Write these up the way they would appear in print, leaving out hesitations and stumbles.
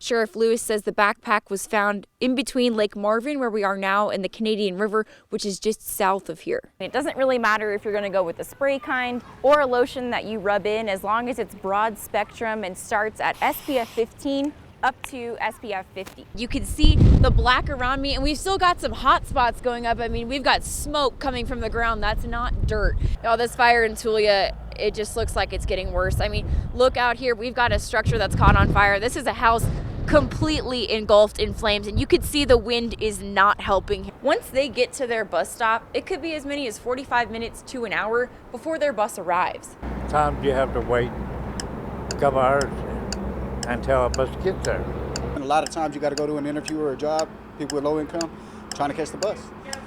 Sheriff Lewis says the backpack was found in between Lake Marvin, where we are now, and the Canadian River, which is just south of here. It doesn't really matter if you're going to go with the spray kind or a lotion that you rub in, as long as it's broad spectrum and starts at SPF 15 up to SPF 50. You can see the black around me, and we've still got some hot spots going up. I mean, we've got smoke coming from the ground. That's not dirt. All this fire in Tulia, it just looks like it's getting worse. I mean, look out here. We've got a structure that's caught on fire. This is a house completely engulfed in flames, and you could see the wind is not helping. Once they get to their bus stop, it could be as many as 45 minutes to an hour before their bus arrives. Sometimes you have to wait a couple hours until a bus gets there. And a lot of times you got to go to an interview or a job, people with low income, trying to catch the bus.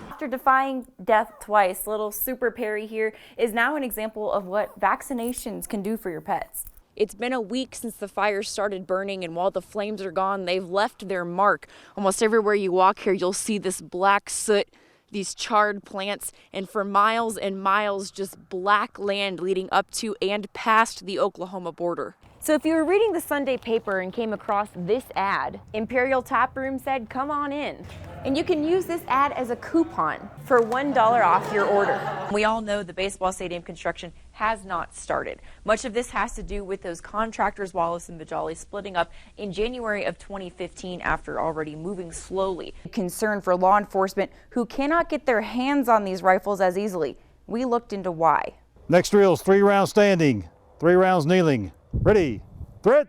After defying death twice, little Super Perry here is now an example of what vaccinations can do for your pets. It's been a week since the fire started burning, and while the flames are gone, they've left their mark. Almost everywhere you walk here, you'll see this black soot, these charred plants, and for miles and miles, just black land leading up to and past the Oklahoma border. So if you were reading the Sunday paper and came across this ad, Imperial Tap Room said, come on in. And you can use this ad as a coupon for $1 off your order. We all know the baseball stadium construction has not started. Much of this has to do with those contractors, Wallace and Bajali, splitting up in January of 2015 after already moving slowly. Concern for law enforcement who cannot get their hands on these rifles as easily. We looked into why. Next drill is 3 rounds standing, 3 rounds kneeling. Ready, threat.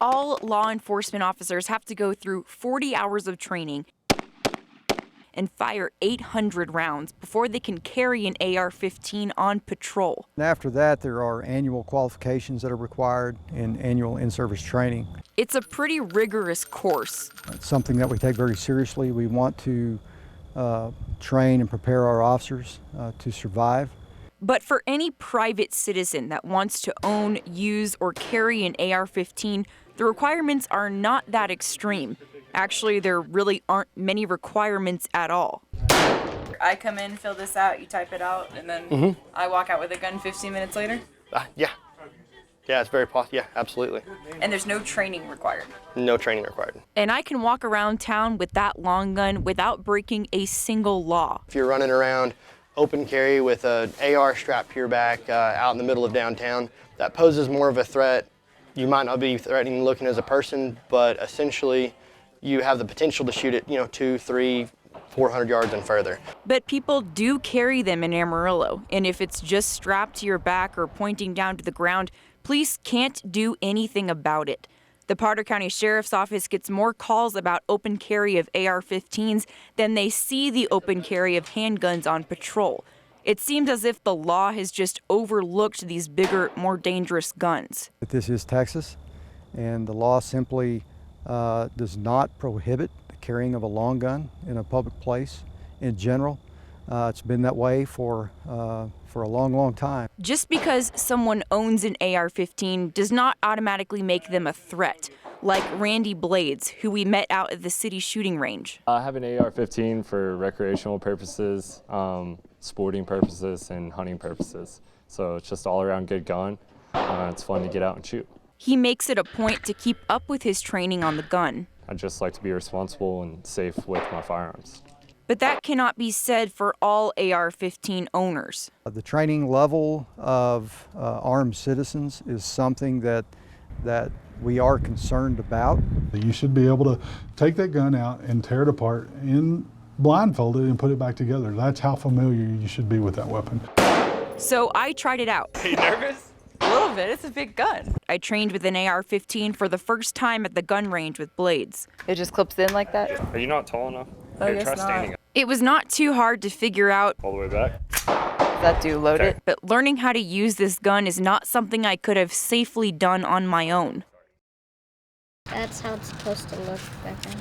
All law enforcement officers have to go through 40 hours of training and fire 800 rounds before they can carry an AR-15 on patrol. And after that, there are annual qualifications that are required and annual in-service training. It's a pretty rigorous course. It's something that we take very seriously. We want to train and prepare our officers to survive. But for any private citizen that wants to own, use, or carry an AR-15, the requirements are not that extreme. Actually, there really aren't many requirements at all. I come in, fill this out, you type it out, and then I walk out with a gun 15 minutes later? Yeah. Yeah, it's very possible. Yeah, absolutely. And there's no training required? No training required. And I can walk around town with that long gun without breaking a single law. If you're running around open carry with an AR strapped to your back out in the middle of downtown, that poses more of a threat. You might not be threatening looking as a person, but essentially you have the potential to shoot it, 200, 300, 400 yards and further. But people do carry them in Amarillo, and if it's just strapped to your back or pointing down to the ground, police can't do anything about it. The Potter County Sheriff's Office gets more calls about open carry of AR-15s than they see the open carry of handguns on patrol. It seems as if the law has just overlooked these bigger, more dangerous guns. This is Texas, and the law simply does not prohibit the carrying of a long gun in a public place in general. It's been that way for a long, long time. Just because someone owns an AR-15 does not automatically make them a threat, like Randy Blades, who we met out at the city shooting range. I have an AR-15 for recreational purposes, sporting purposes, and hunting purposes. So it's just all around good gun. It's fun to get out and shoot. He makes it a point to keep up with his training on the gun. I just like to be responsible and safe with my firearms. But that cannot be said for all AR-15 owners. The training level of armed citizens is something that we are concerned about. You should be able to take that gun out and tear it apart and blindfold it and put it back together. That's how familiar you should be with that weapon. So I tried it out. Are you nervous? A little bit. It's a big gun. I trained with an AR-15 for the first time at the gun range with Blades. It just clips in like that? Are you not tall enough? I guess not. Standing up. It was not too hard to figure out. All the way back. Does that do load it? But learning how to use this gun is not something I could have safely done on my own. That's how it's supposed to look back then.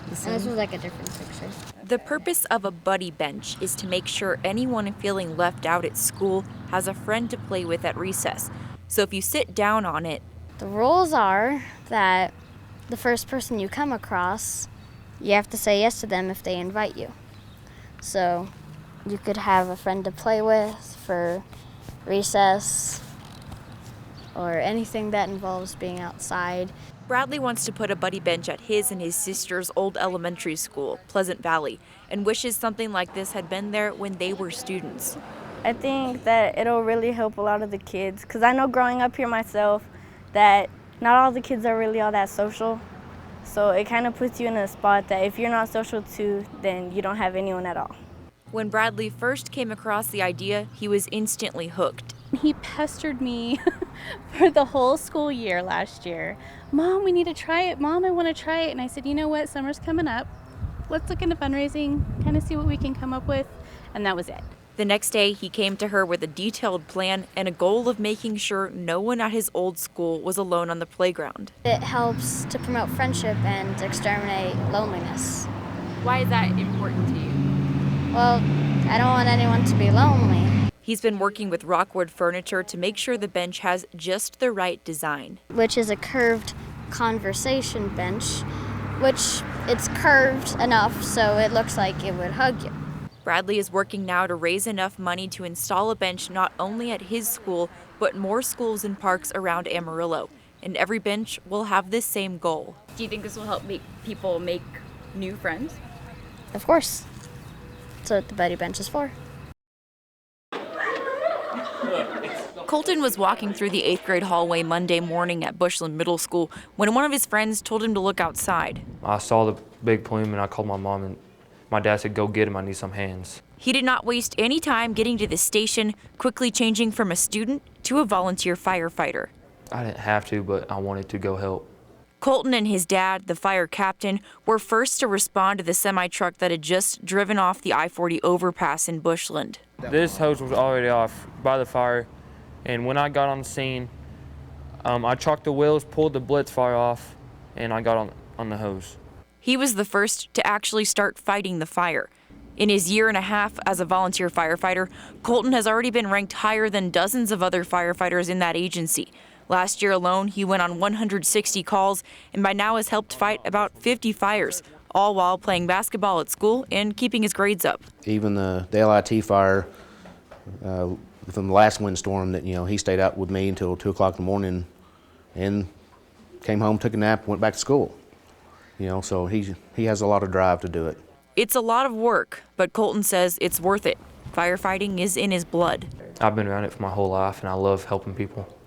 This was like a different picture. The purpose of a buddy bench is to make sure anyone feeling left out at school has a friend to play with at recess. So if you sit down on it... The rules are that the first person you come across, you have to say yes to them if they invite you. So you could have a friend to play with for recess, or anything that involves being outside. Bradley wants to put a buddy bench at his and his sister's old elementary school, Pleasant Valley, and wishes something like this had been there when they were students. I think that it'll really help a lot of the kids, because I know growing up here myself that not all the kids are really all that social. So it kind of puts you in a spot that if you're not social too, then you don't have anyone at all. When Bradley first came across the idea, he was instantly hooked. He pestered me for the whole school year last year. Mom, we need to try it. Mom, I want to try it. And I said, you know what? Summer's coming up. Let's look into fundraising, kind of see what we can come up with. And that was it. The next day, he came to her with a detailed plan and a goal of making sure no one at his old school was alone on the playground. It helps to promote friendship and exterminate loneliness. Why is that important to you? Well, I don't want anyone to be lonely. He's been working with Rockwood Furniture to make sure the bench has just the right design. Which is a curved conversation bench, which it's curved enough so it looks like it would hug you. Bradley is working now to raise enough money to install a bench not only at his school, but more schools and parks around Amarillo. And every bench will have this same goal. Do you think this will help people make new friends? Of course. That's what the buddy bench is for. Colton was walking through the 8th grade hallway Monday morning at Bushland Middle School when one of his friends told him to look outside. I saw the big plume and I called my mom, and my dad said, go get him, I need some hands. He did not waste any time getting to the station, quickly changing from a student to a volunteer firefighter. I didn't have to, but I wanted to go help. Colton and his dad, the fire captain, were first to respond to the semi-truck that had just driven off the I-40 overpass in Bushland. This hose was already off by the fire, and when I got on the scene, I chalked the wheels, pulled the blitz fire off, and I got on the hose. He was the first to actually start fighting the fire. In his year and a half as a volunteer firefighter, Colton has already been ranked higher than dozens of other firefighters in that agency. Last year alone, he went on 160 calls and by now has helped fight about 50 fires, all while playing basketball at school and keeping his grades up. Even the LIT fire from the last windstorm, that he stayed out with me until 2 o'clock in the morning and came home, took a nap, went back to school. So he has a lot of drive to do it. It's a lot of work, but Colton says it's worth it. Firefighting is in his blood. I've been around it for my whole life, and I love helping people.